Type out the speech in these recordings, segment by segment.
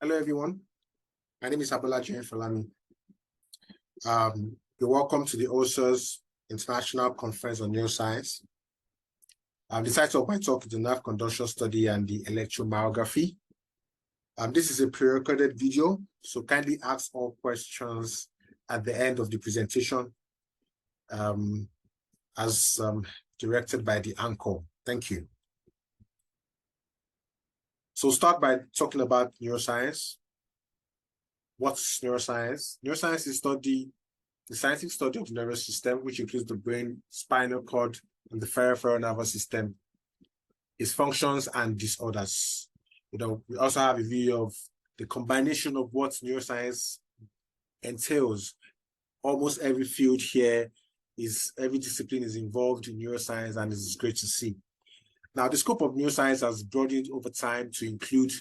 Hello, everyone. My name is Abolaji Erinfolami. You're welcome to the OSA's International Conference on Neuroscience. The title of my talk is the nerve conduction study and the electromyography. This is a pre-recorded video, so kindly ask all questions at the end of the presentation as directed by the anchor. Thank you. So start by talking about neuroscience. What's neuroscience? Neuroscience is the scientific study of the nervous system, which includes the brain, spinal cord, and the peripheral nervous system, its functions and disorders. We also have a view of the combination of what neuroscience entails. Almost every field here every discipline is involved in neuroscience, and it's great to see. Now, the scope of neuroscience has broadened over time to include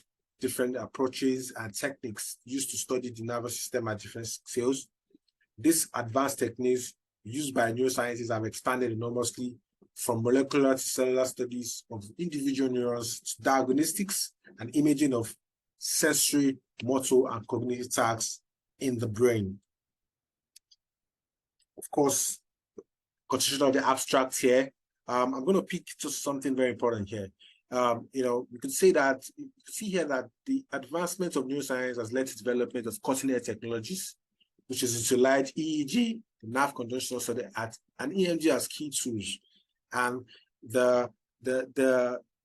different approaches and techniques used to study the nervous system at different scales. These advanced techniques used by neuroscientists have expanded enormously from molecular to cellular studies of individual neurons to diagnostics and imaging of sensory, motor, and cognitive tasks in the brain. Of course, continuation of the abstract here. I'm going to pick just something very important here. We can say that, you see here that the advancement of neuroscience has led to development of cutting-edge technologies, which is utilized EEG, the nerve conduction study, and EMG as key tools. And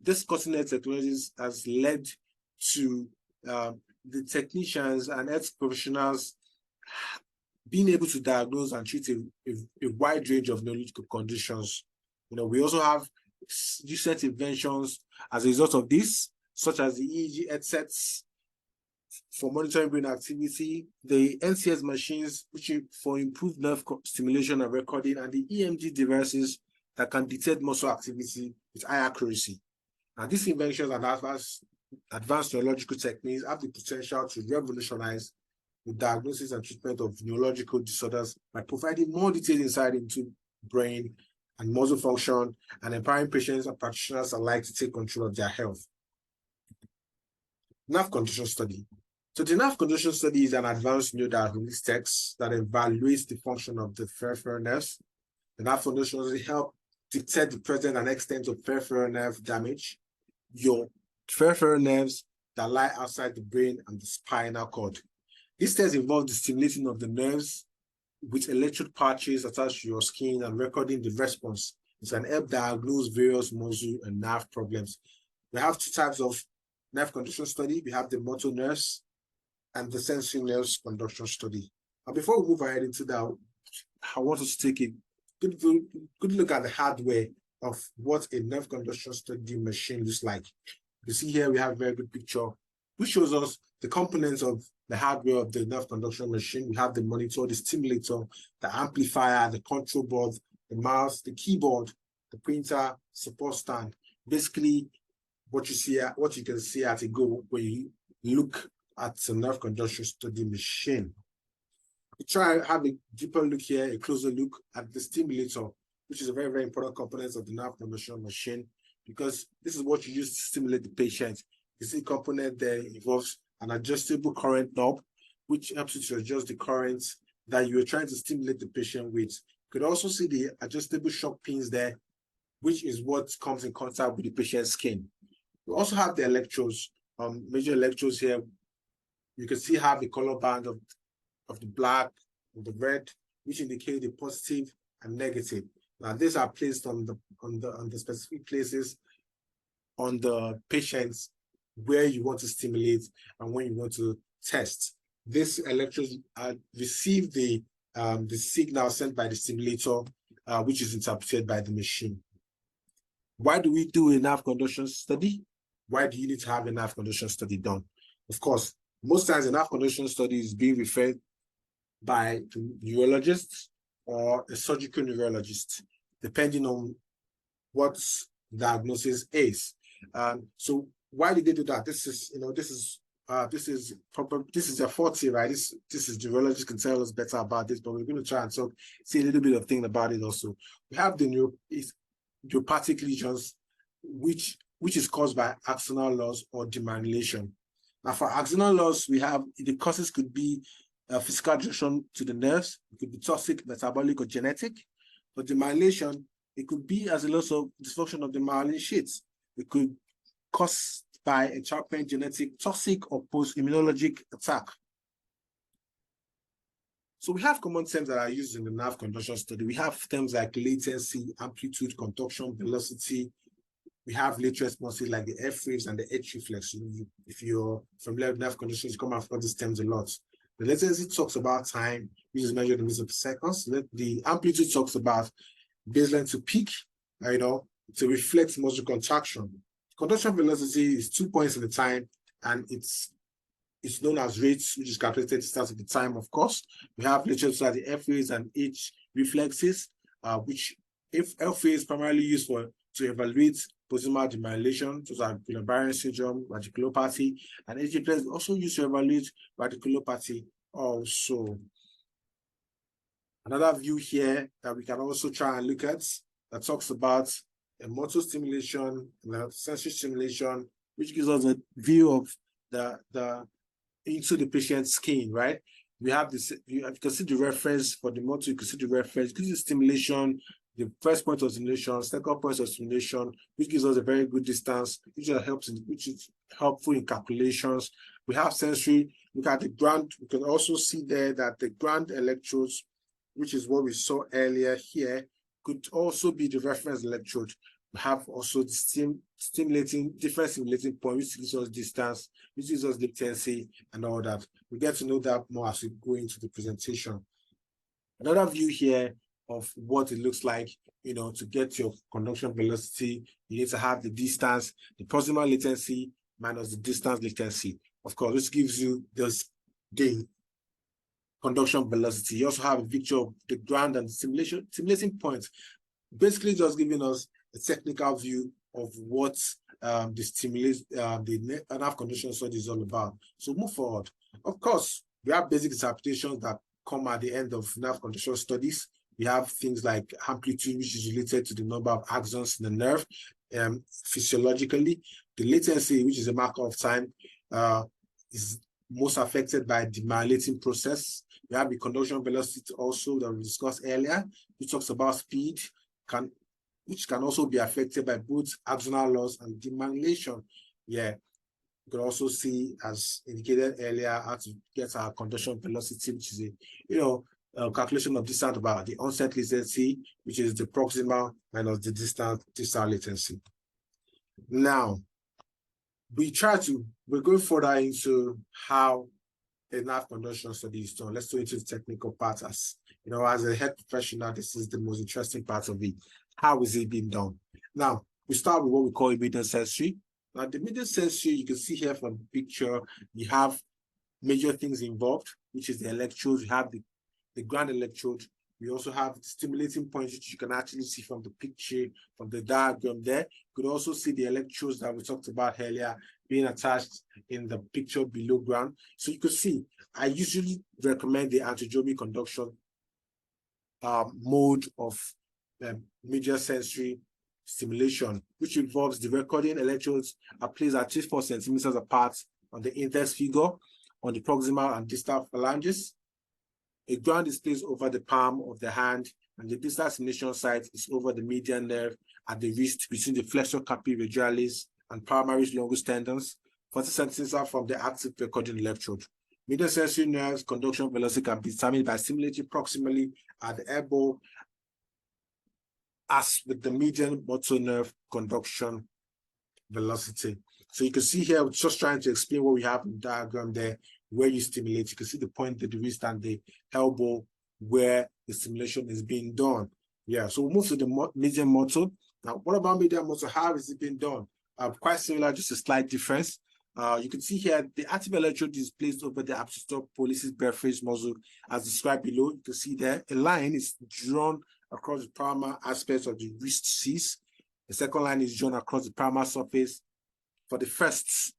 this cutting-edge technologies has led to the technicians and health professionals being able to diagnose and treat a wide range of neurological conditions. We also have recent inventions as a result of this, such as the EEG headsets for monitoring brain activity, the NCS machines, which are for improved nerve stimulation and recording, and the EMG devices that can detect muscle activity with high accuracy. Now, these inventions and advanced neurological techniques have the potential to revolutionize the diagnosis and treatment of neurological disorders by providing more detailed insight into brain and muscle function, and empowering patients and practitioners alike to take control of their health. Nerve conduction study. So the nerve conduction study is an advanced neurodiagnostic text that evaluates the function of the peripheral nerves. The nerve conduction study help detect the presence and extent of peripheral nerve damage, your peripheral nerves that lie outside the brain and the spinal cord. This test involves the stimulating of the nerves with electrode patches attached to your skin and recording the response. It can help diagnose various muscle and nerve problems. We have two types of nerve conduction study. We have the motor nerves and the sensory nerves conduction study. And before we move ahead into that, I want us to take a good look at the hardware of what a nerve conduction study machine looks like. You see here, we have a very good picture, which shows us the components of the hardware of the nerve conduction machine. We have the monitor, the stimulator, the amplifier, the control board, the mouse, the keyboard, the printer, support stand. Basically, what you can see at a go when you look at the nerve conduction study machine. We try to have a deeper look here, a closer look at the stimulator, which is a very, very important component of the nerve conduction machine, because this is what you use to stimulate the patient. You see, component there involves an adjustable current knob, which helps you to adjust the current that you are trying to stimulate the patient with. You could also see the adjustable shock pins there, which is what comes in contact with the patient's skin. We also have the electrodes, major electrodes here. You can see have the color band of the black and the red, which indicate the positive and negative. Now, these are placed on the specific places on the patients where you want to stimulate and when you want to test. These electrodes receive the signal sent by the stimulator, which is interpreted by the machine. Why do we do a nerve conduction study? Why do you need to have a nerve conduction study done? Of course, most times a nerve conduction study is being referred by the neurologist or a surgical neurologist, depending on what diagnosis is. So why did they do that? This is a forte, right? This is the neurologist can tell us better about this, but we're going to try and see a little bit of thing about it also. We have the neuropathic lesions, which is caused by axonal loss or demyelination. Now, for axonal loss, we have the causes could be physical disruption to the nerves. It could be toxic, metabolic, or genetic. For demyelination, it could be as a loss of dysfunction of the myelin sheaths. It could caused by a child-parent genetic, toxic, or post-immunologic attack. So we have common terms that are used in the nerve conduction study. We have terms like latency, amplitude, conduction, velocity. We have lateral responses like the F waves and the H reflex. If you're familiar with nerve conditions, you come across these terms a lot. The latency talks about time, which is measured in minutes of seconds. The amplitude talks about baseline to peak, to reflect muscle contraction. Conduction velocity is 2 points in the time, and it's known as rates, which is calculated to start at the time, of course. We have lateral to the F waves and H reflexes, which if F waves primarily used to evaluate proximal demyelination, such as Guillain-Barré syndrome, radiculopathy, and H reflex also used to evaluate radiculopathy also. Another view here that we can also try and look at that talks about a motor stimulation, sensory stimulation, which gives us a view of the into the patient's skin, right? We have this, you can see the reference for the motor, you can see the reference, this is stimulation, the first point of stimulation, second point of stimulation, which gives us a very good distance, which is helpful in calculations. We have sensory, look at the ground, we can also see there that the ground electrodes, which is what we saw earlier here, could also be the reference electrode. We have also the different stimulating point, which gives us distance, which gives us latency, and all that. We get to know that more as we go into the presentation. Another view here of what it looks like, to get your conduction velocity, you need to have the distance, the proximal latency minus the distance latency. Of course, this gives you the conduction velocity. You also have a picture of the ground and the stimulating points, basically just giving us a technical view of what the nerve conduction study is all about. So move forward. Of course, we have basic interpretations that come at the end of nerve conduction studies. We have things like amplitude, which is related to the number of axons in the nerve. Physiologically, the latency, which is a marker of time, is most affected by the demyelinating process. We have the conduction velocity also that we discussed earlier, which talks about speed, which can also be affected by both axonal loss and demyelination. Yeah, you can also see, as indicated earlier, how to get our conduction velocity, which is a calculation of distance about the onset latency, which is the proximal minus the distal latency. Now, we're going further into how a nerve conduction study is done. Let's go into the technical part. As a head professional, this is the most interesting part of it. How is it being done? Now, we start with what we call immediate sensory. Now, the immediate sensory, you can see here from the picture, you have major things involved, which is the electrodes. You have the ground electrode. We also have the stimulating points, which you can actually see from the picture, from the diagram there. You could also see the electrodes that we talked about earlier being attached in the picture below ground. So you could see, I usually recommend the antijomy conduction mode of major sensory stimulation, which involves the recording electrodes are placed at 4 centimeters apart on the index finger, on the proximal and distal phalanges. A ground is placed over the palm of the hand, and the distal stimulation site is over the median nerve at the wrist between the flexor carpi radialis and palmaris longus tendons, 40 centimeters from the active recording electrode. Medial sensory nerves conduction velocity can be determined by stimulating proximally at the elbow, as with the median motor nerve conduction velocity. So you can see here, we're just trying to explain what we have in the diagram there, where you stimulate. You can see the point at the wrist and the elbow where the stimulation is being done. Yeah, so we'll move to the median motor. Now, what about median motor? How is it being done? Quite similar, just a slight difference. You can see here, the active electrode is placed over the abductor pollicis brachii muscle as described below. You can see there, a line is drawn across the palmar aspect of the wrist C. The second line is drawn across the palmar surface for the first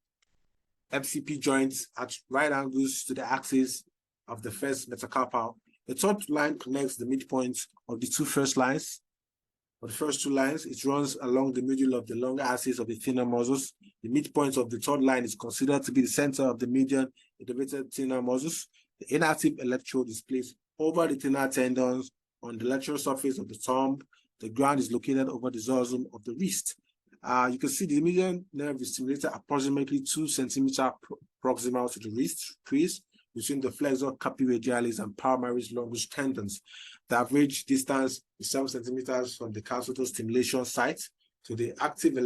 MCP joints at right angles to the axis of the first metacarpal. The third line connects the midpoint of the two first lines. For the first two lines, it runs along the middle of the longer axis of the thinner muscles. The midpoint of the third line is considered to be the center of the median innervated thinner muscles. The inactive electrode is placed over the thinner tendons on the lateral surface of the thumb. The ground is located over the zorzum of the wrist. You can see the median nerve is stimulated approximately 2 centimeters proximal to the wrist crease between the flexor carpi radialis and palmaris longus tendons. The average distance is 7 centimeters from the calcium stimulation site to the active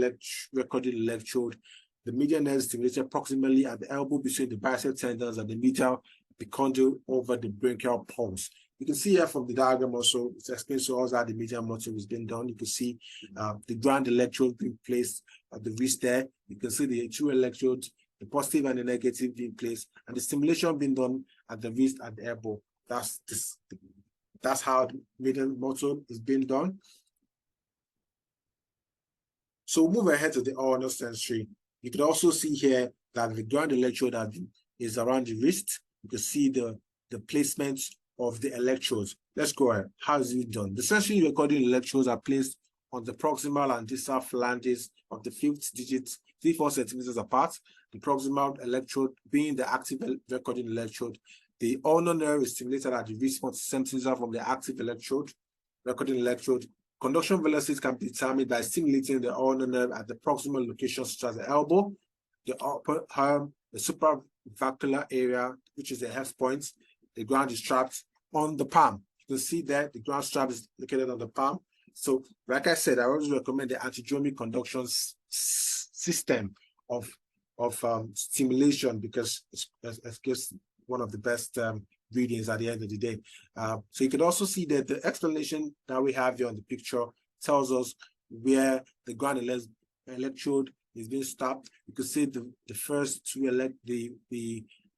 recording electrode. The median nerve is stimulated proximally at the elbow between the bicep tendons and the medial epicondyle over the brachial pulse. You can see here from the diagram also, it explains to us how the median motor is being done. You can see the ground electrode being placed at the wrist there. You can see the two electrodes, the positive and the negative being placed, and the stimulation being done at the wrist and the elbow. That's how the median motor is being done. So we'll move ahead to the ulnar sensory. You can also see here that the ground electrode is around the wrist. You can see the placement of the electrodes. Let's go ahead. How is it done? The sensory recording electrodes are placed on the proximal and distal phalanges of the fifth digit 3-4 centimeters apart. The proximal electrode being the active recording electrode. The ulnar nerve is stimulated at the wrist 40 centimeters from the active recording electrode. Conduction velocities can be determined by stimulating the ulnar nerve at the proximal location, such as the elbow, the upper arm, the supravascular area, which is the F point. The ground is trapped on the palm. You can see that the ground strap is located on the palm. So, like I said, I always recommend the antidromic conduction system of stimulation because it's just one of the best readings at the end of the day. So you can also see that the explanation that we have here on the picture tells us where the ground electrode is being stopped. You can see the first two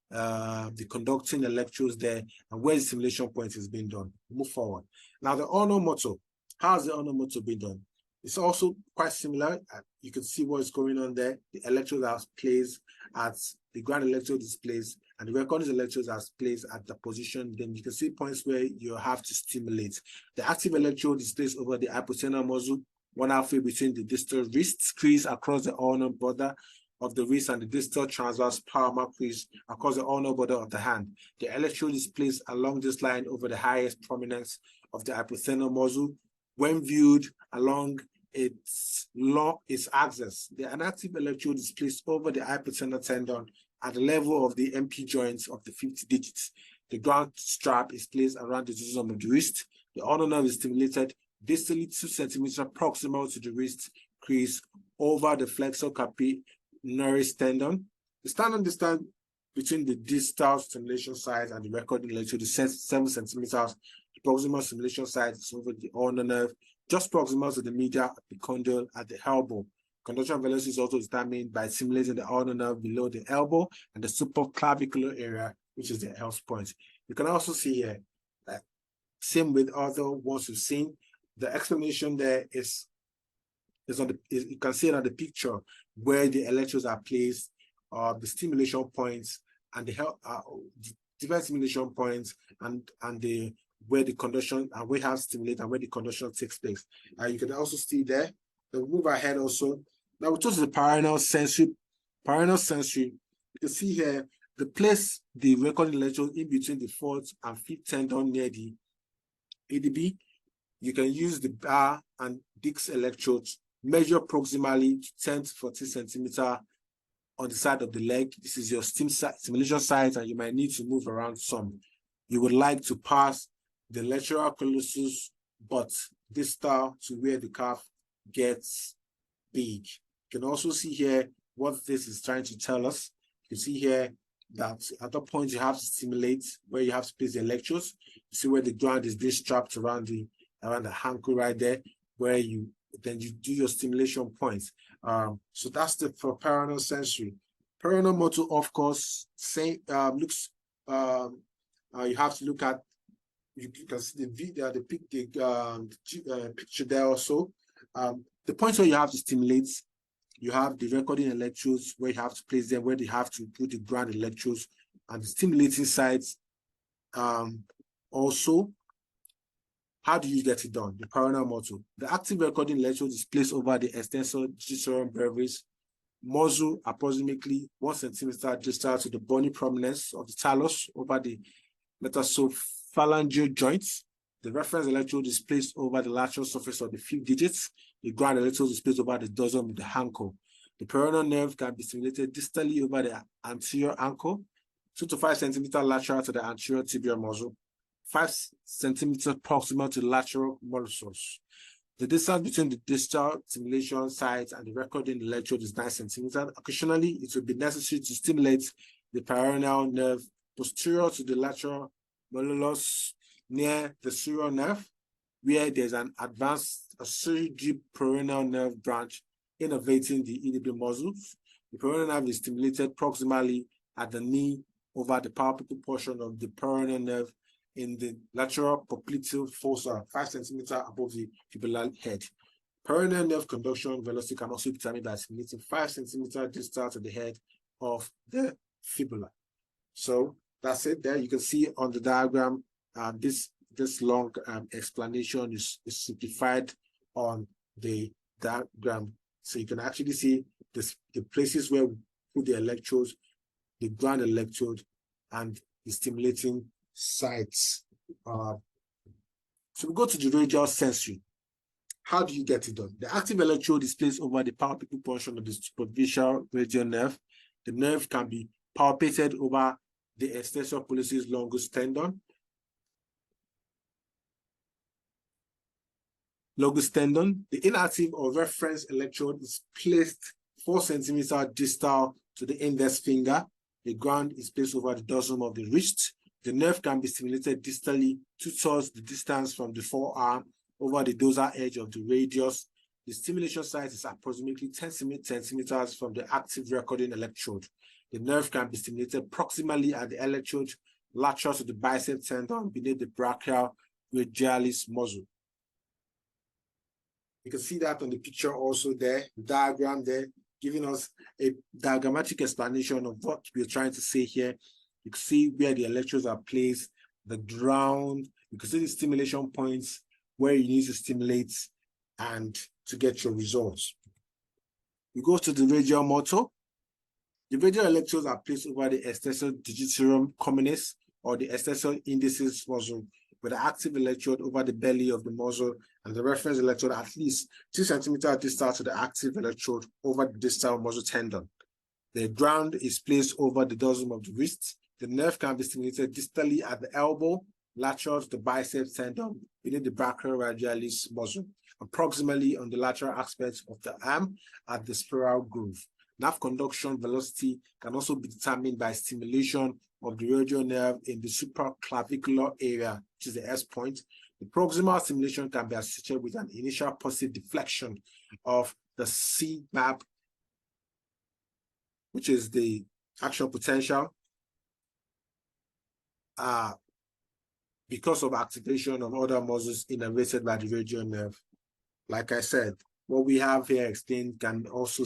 the conducting electrodes there and where the stimulation point is being done. Move forward. Now the ulnar motor. How is the ulnar motor being done? It's also quite similar. You can see what's going on there. The electrode are placed at the ground electrode is placed and the recording electrodes are placed at the position. Then you can see points where you have to stimulate. The active electrode is placed over the hypothalamic muscle, one halfway between the distal wrist crease across the ulnar border of the wrist and the distal transverse palmar crease across the ulnar border of the hand. The electrode is placed along this line over the highest prominence of the hypothalamic muscle. When viewed along its axis, the inactive electrode is placed over the hypothalamic tendon at the level of the MP joints of the fifth digits. The ground strap is placed around the zorzum of the wrist. The ulnar nerve is stimulated distally 2 centimeters proximal to the wrist crease over the flexor carpi tendon. The standard distance between the distal stimulation site and the recording electrode is 7 centimeters. The proximal stimulation site is over the ulnar nerve, just proximal to the medial epicondyle at the elbow. Conduction velocity is also determined by stimulating the ulnar nerve below the elbow and the supraclavicular area, which is the L point. You can also see here that same with other ones you've seen. The explanation there is you can see it on the picture where the electrodes are placed, the stimulation points, and the different stimulation points, and the where the conduction and we have stimulate and where the conduction takes place. You can also see there. We'll move ahead also. Now we talk to the parietal sensory. Parietal sensory. You can see here the place the recording electrode in between the fourth and fifth tendon near the ADB. You can use the bar and disc electrodes. Measure proximally to 10 to 40 centimeters on the side of the leg. This is your stimulation site, and you might need to move around some. You would like to pass the lateral colossus, but distal to where the calf gets big. You can also see here what this is trying to tell us. You can see here that at that point you have to stimulate where you have to place the electrodes. You see where the ground is being strapped around the ankle right there, where you do your stimulation points. So that's for parietal sensory. Parietal motor, of course, you have to look at. You can see the picture there also. The points where you have to stimulate, you have the recording electrodes where you have to place them, where they have to put the ground electrodes, and the stimulating sites. Also, How do you get it done? The peroneal muscle. The active recording electrode is placed over the extensor digitorum brevis muscle approximately 1 centimeter distal to the bony prominence of the talus over the metaphalangeal joints. The reference electrode is placed over the lateral surface of the fifth digits. The ground electrode is placed over the dorsum of the ankle. The peroneal nerve can be stimulated distally over the anterior ankle, 2 to 5 centimeters lateral to the anterior tibial muscle, 5 centimeters proximal to the lateral molluscus. The distance between the distal stimulation sites and the recording electrode is 9 centimeters. Occasionally, it will be necessary to stimulate the peroneal nerve posterior to the lateral molluscus near the serial nerve, where there's an advanced deep peroneal nerve branch innervating the EDB muscles. The peroneal nerve is stimulated proximally at the knee over the palpable portion of the peroneal nerve in the lateral popliteal fossa, 5 centimeters above the fibular head. Peroneal nerve conduction velocity can also be determined by stimulating 5 centimeters distal to the head of the fibula. So that's it there. You can see on the diagram, this long explanation is simplified on the diagram. So you can actually see the places where we put the electrodes, the ground electrode, and the stimulating sites. So we go to the radial sensory. How do you get it done? The active electrode is placed over the palpable portion of the superficial radial nerve. The nerve can be palpated over the extensor pollicis longus tendon. The inactive or reference electrode is placed 4 centimeters distal to the index finger. The ground is placed over the dorsum of the wrist. The nerve can be stimulated distally 2/3 the distance from the forearm over the dorsal edge of the radius. The stimulation site is approximately 10 centimeters from the active recording electrode. The nerve can be stimulated proximally at the electrode lateral to the bicep tendon beneath the brachial radialis muscle. You can see that on the picture also there, the diagram there, giving us a diagrammatic explanation of what we're trying to say here. You can see where the electrodes are placed, the ground, you can see the stimulation points where you need to stimulate and to get your results. We go to the radial motor. The radial electrodes are placed over the extensor digitorum communis or the extensor indicis muscle, with the active electrode over the belly of the muscle and the reference electrode at least 2 centimeters distal to the active electrode over the distal muscle tendon. The ground is placed over the dorsum of the wrist. The nerve can be stimulated distally at the elbow, lateral to the bicep tendon beneath the brachial radialis muscle, and proximally on the lateral aspect of the arm at the spiral groove. Nerve conduction velocity can also be determined by stimulation of the radial nerve in the supraclavicular area, which is the S point. The proximal stimulation can be associated with an initial positive deflection of the CMAP, which is the action potential, because of activation of other muscles innervated by the radial nerve. Like I said, what we have here explained can also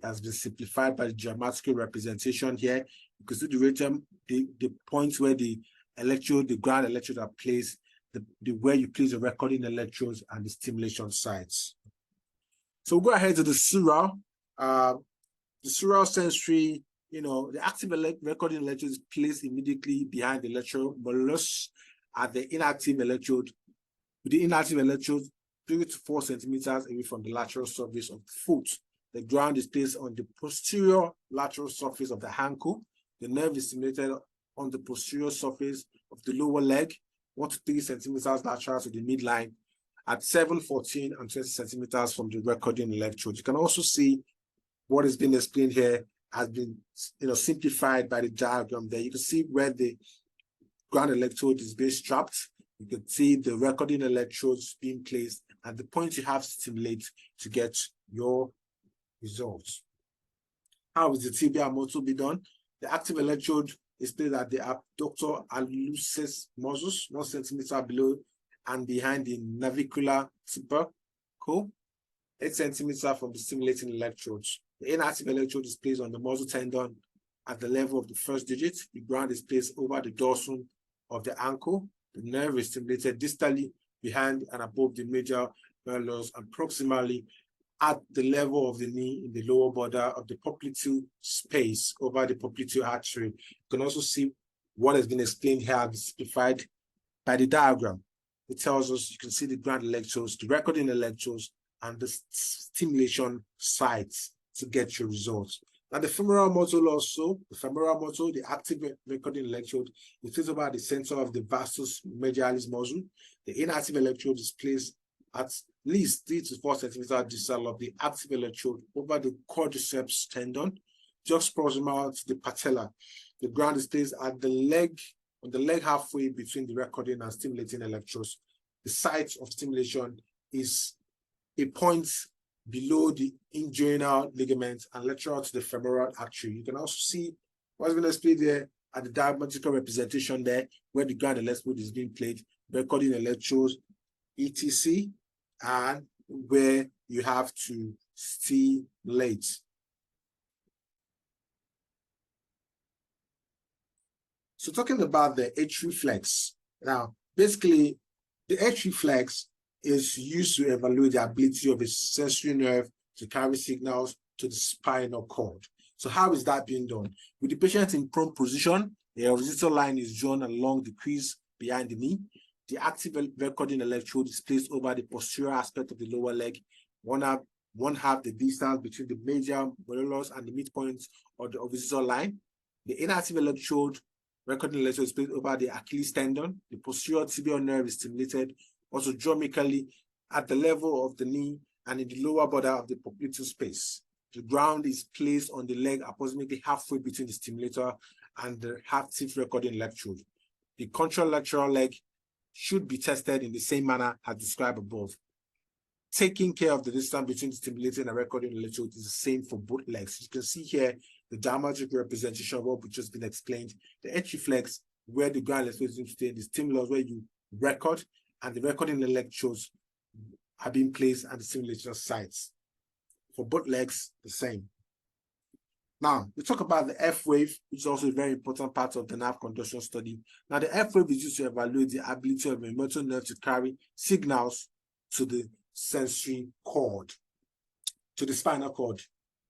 has been simplified by the geometrical representation here. You can see the radium, the points where the electrode, the ground electrodes are placed, where you place the recording electrodes and the stimulation sites. So we'll go ahead to the sural. The sural sensory, the active recording electrode is placed immediately behind the lateral molluscus at the inactive electrode. With the inactive electrode 3 to 4 centimeters away from the lateral surface of the foot. The ground is placed on the posterior lateral surface of the ankle. The nerve is stimulated on the posterior surface of the lower leg, 1 to 3 centimeters lateral to the midline, at 7, 14, and 20 centimeters from the recording electrode. You can also see what has been explained here has been simplified by the diagram there. You can see where the ground electrode is being strapped. You can see the recording electrodes being placed at the point you have to stimulate to get your results. How is the tibial motor be done? The active electrode is placed at the abductor hallucis muscles, 1 centimeter below and behind the navicular tubercle, 8 centimeters from the stimulating electrodes. The inactive electrode is placed on the muscle tendon at the level of the first digit. The ground is placed over the dorsum of the ankle. The nerve is stimulated distally behind and above the major malleus, and proximally at the level of the knee in the lower border of the popliteal space over the popliteal artery. You can also see what has been explained here, simplified by the diagram. It tells us, you can see the ground electrodes, the recording electrodes, and the stimulation sites to get your results. Now, the femoral muscle also, the active recording electrode, is placed over at the center of the vastus medialis muscle. The inactive electrode is placed at least 3 to 4 centimeters distal of the active electrode over the quadriceps tendon, just proximal to the patella. The ground is placed at the leg, on the leg halfway between the recording and stimulating electrodes. The site of stimulation is a point below the inguinal ligament and lateral to the femoral artery. You can also see what's been displayed there at the diametrical representation there, where the ground electrode is being played, recording electrodes, etc., and where you have to stimulate. So talking about the H reflex. Now, basically, the H reflex is used to evaluate the ability of a sensory nerve to carry signals to the spinal cord. So how is that being done? With the patient in prone position, the horizontal line is drawn along the crease behind the knee. The active recording electrode is placed over the posterior aspect of the lower leg, one half the distance between the major malleus and the midpoint of the horizontal line. The inactive electrode recording electrode is placed over the Achilles tendon. The posterior tibial nerve is stimulated also geomically at the level of the knee and in the lower border of the popliteal space. The ground is placed on the leg approximately halfway between the stimulator and the active recording electrode. The contralateral leg should be tested in the same manner as described above. Taking care of the distance between the stimulating and recording electrode is the same for both legs. You can see here the diametric representation of what just been explained. The H reflex, where the ground electrode is stay, the stimulus where you record, and the recording electrodes are being placed at the stimulation sites. For both legs, the same. Now, we talk about the F wave, which is also a very important part of the nerve conduction study. Now, the F wave is used to evaluate the ability of a motor nerve to carry signals to the sensory cord, to the spinal cord.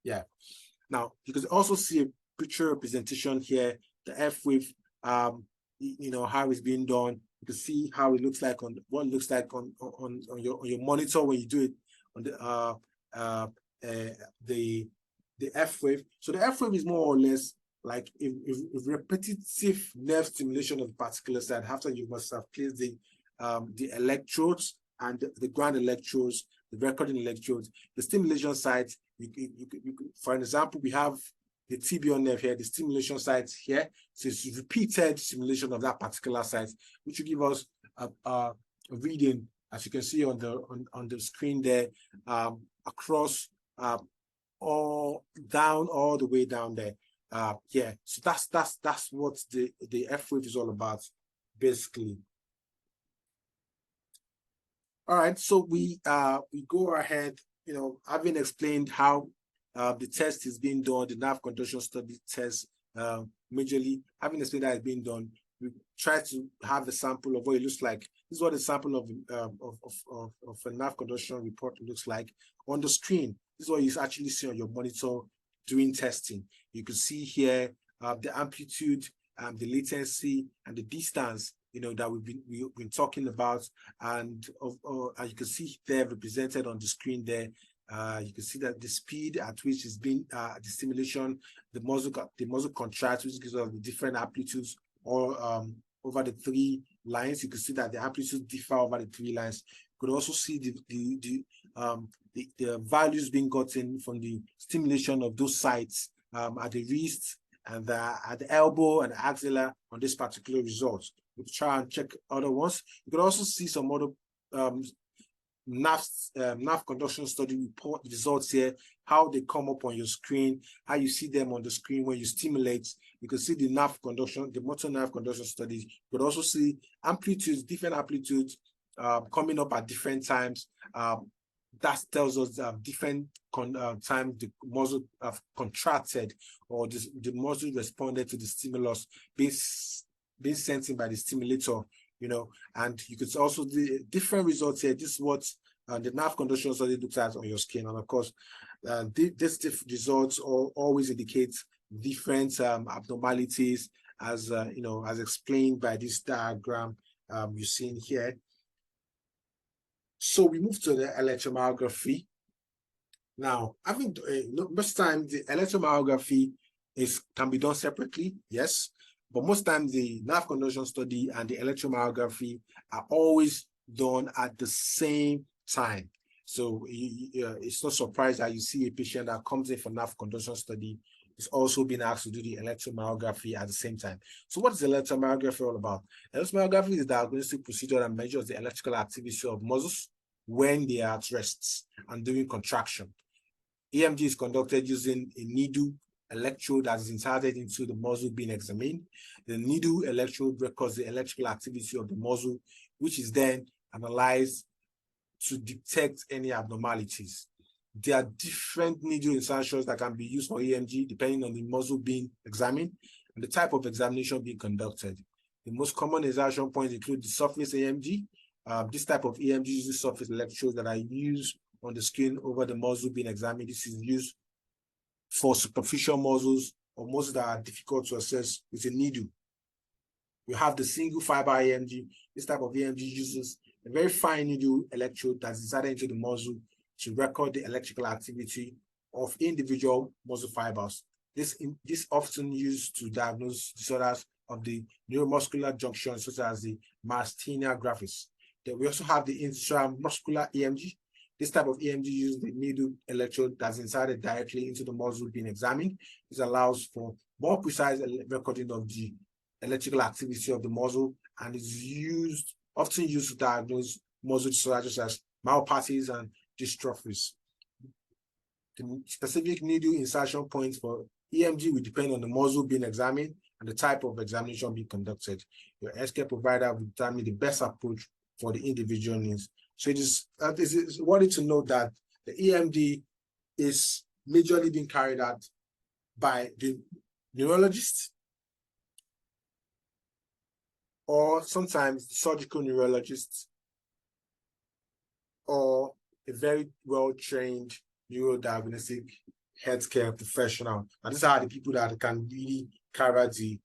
Yeah. Now, you can also see a picture representation here, the F wave, you know, how it's being done. You can see how it looks like on what it looks like on your monitor when you do it on the F wave. So the F wave is more or less like a repetitive nerve stimulation of a particular site after you must have placed the electrodes and the ground electrodes, the recording electrodes, the stimulation sites. For example, we have the tibial nerve here, the stimulation site here. So it's repeated stimulation of that particular site, which will give us a reading, as you can see on the screen there, across all the way down there. Yeah, so that's what the F wave is all about, basically. All right, so we go ahead, you know, having explained how the test is being done, the nerve conduction study test, majorly, having explained that it's being done, we try to have a sample of what it looks like. This is what a sample of a nerve conduction report looks like on the screen. This is what you actually see on your monitor during testing. You can see here the amplitude, the latency, and the distance, you know, that we've been talking about, and you can see there represented on the screen there. You can see that the speed at which is being the stimulation, the muscle contracts, which gives us the different amplitudes, or over the 3 lines. You can see that the amplitudes differ over the 3 lines. You could also see the values being gotten from the stimulation of those sites at the wrist and at the elbow and the axilla on this particular result. We'll try and check other ones. You could also see some other nerve conduction study report results here, how they come up on your screen, how you see them on the screen when you stimulate. You can see the nerve conduction, the motor nerve conduction studies. You could also see amplitudes, different amplitudes coming up at different times. That tells us different times the muscle have contracted, or the muscle responded to the stimulus being sent in by the stimulator and you could also do different results here. This is what the nerve conduction study looks at on your skin. And of course, these results always indicate different abnormalities as as explained by this diagram you're seeing here. So we move to the electromyography. Now, I think most times the electromyography can be done separately, yes, but most times the nerve conduction study and the electromyography are always done at the same time. So it's not surprised that you see a patient that comes in for nerve conduction study is also being asked to do the electromyography at the same time. So what is electromyography all about? Electromyography is a diagnostic procedure that measures the electrical activity of muscles when they are at rest and during contraction. EMG is conducted using a needle electrode that is inserted into the muscle being examined. The needle electrode records the electrical activity of the muscle, which is then analyzed to detect any abnormalities. There are different needle insertions that can be used for EMG depending on the muscle being examined and the type of examination being conducted. The most common insertion points include the surface EMG. This type of EMG uses surface electrodes that are used on the skin over the muscle being examined. This is used for superficial muscles or muscles that are difficult to assess with a needle. You have the single fiber EMG. This type of EMG uses a very fine needle electrode that's inserted into the muscle to record the electrical activity of individual muscle fibers. This often used to diagnose disorders of the neuromuscular junction, such as the myasthenia gravis. Then we also have the intramuscular EMG. This type of EMG uses the needle electrode that's inserted directly into the muscle being examined. This allows for more precise recording of the electrical activity of the muscle and is often used to diagnose muscle disorders such as myopathies and dystrophies. The specific needle insertion points for EMG will depend on the muscle being examined and the type of examination being conducted. Your healthcare provider will determine the best approach for the individual needs. So it is worthy to note that the EMG is majorly being carried out by the neurologist or sometimes the surgical neurologist or a very well-trained neurodiagnostic healthcare professional. And these are the people that can really carry out the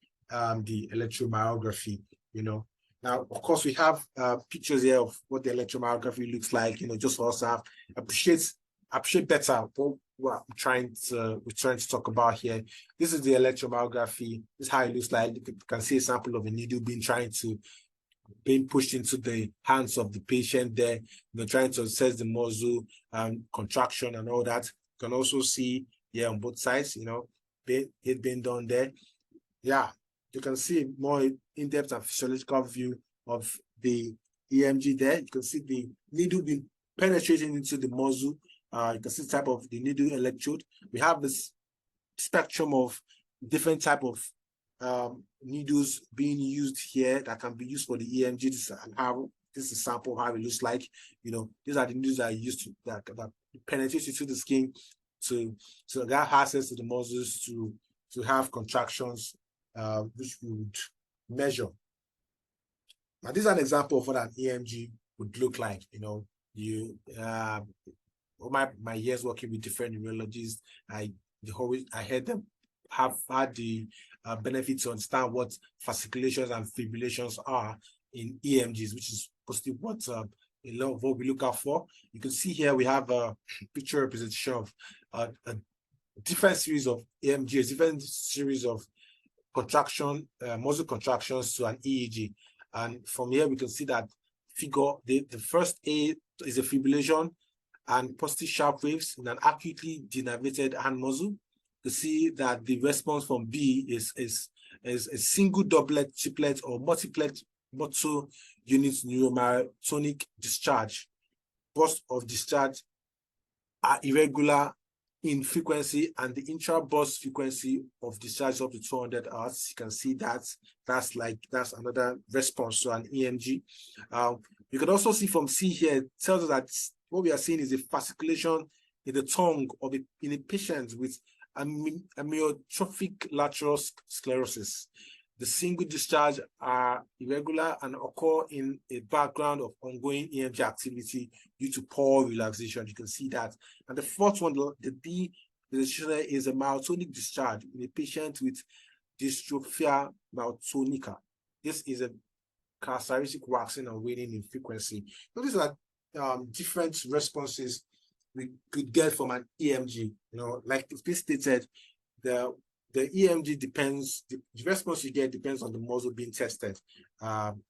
electromyography, Now, of course, we have pictures here of what the electromyography looks like, just for us to appreciate better what we're trying to talk about here. This is the electromyography. This is how it looks like. You can see a sample of a needle being pushed into the hands of the patient there, trying to assess the muscle contraction and all that. You can also see here on both sides, it being done there. Yeah, you can see more in-depth and physiological view of the EMG there. You can see the needle being penetrating into the muscle. You can see the type of the needle electrode. We have this spectrum of different type of needles being used here that can be used for the EMG. This is a sample of how it looks like. These are the needles that are used to that penetrate into the skin to get access to the muscles to have contractions, which we would measure. Now, this is an example of what an EMG would look like. My years working with different neurologists, I had them have had the benefit to understand what fasciculations and fibrillations are in EMGs, which is possibly what a lot of what we look out for. You can see here we have a picture representation of a different series of EMGs, different series of muscle contractions to an EEG. And from here we can see that the first A is a fibrillation and positive sharp waves in an acutely denervated hand muscle. You see that the response from B is a single doublet, triplet, or multiplet motor unit neuromyotonic discharge. Bursts of discharge are irregular in frequency, and the intra-burst frequency of discharge up to 200 Hz. You can see that's another response to an EMG. You can also see from C here, it tells us that what we are seeing is a fasciculation in the tongue in a patient with amyotrophic lateral sclerosis. The single discharge are irregular and occur in a background of ongoing EMG activity due to poor relaxation. You can see that. And the fourth one, the D, is a myotonic discharge in a patient with dystrophia myotonica. This is a characteristic waxing and waning in frequency. So these are different responses we could get from an EMG. Like this stated, the EMG depends, the response you get depends on the muscle being tested,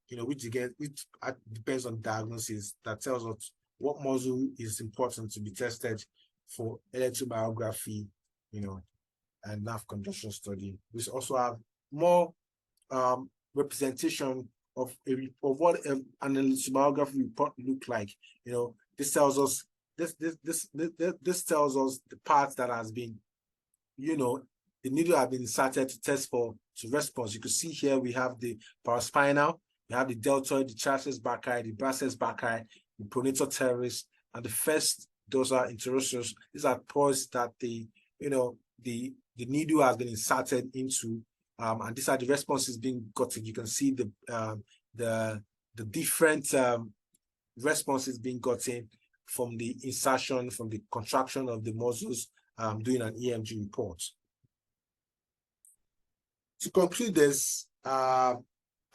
which depends on diagnosis that tells us what muscle is important to be tested for electromyography, and nerve conduction study. We also have more representation of what an electromyography report look like. This tells us this tells us the part that has been, the needle has been inserted to test for response. You can see here we have the paraspinal, we have the deltoid, the tragus brachii, the brachus brachii, the pronator teres, and the first dorsal interosseous. These are points that the needle has been inserted into, and these are the responses being gotten. You can see the different responses being gotten from the insertion, from the contraction of the muscles, doing an EMG report. To conclude this, I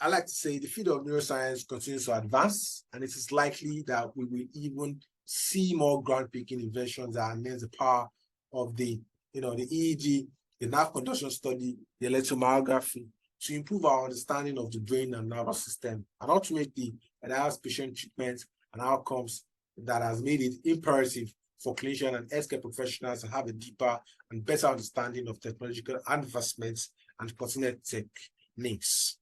like to say the field of neuroscience continues to advance, and it is likely that we will even see more groundbreaking inventions that enhance the power of the EEG, the nerve conduction study, the electromyography, to improve our understanding of the brain and nervous system, and ultimately enhance patient treatment and outcomes that has made it imperative for clinicians and healthcare professionals to have a deeper and better understanding of technological advancements and pertinent techniques.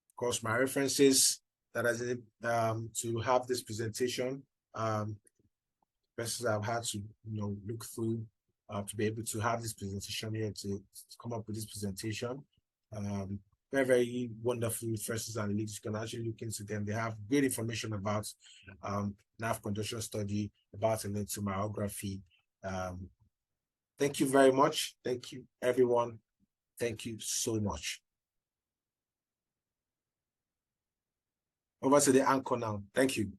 Of course, my references that has to have this presentation, I've had to look through to be able to have this presentation here, to come up with this presentation. Very, very wonderful resources and links. You can actually look into them. They have great information about nerve conduction study, about electromyography. Thank you very much. Thank you, everyone. Thank you so much. Over to the anchor now. Thank you.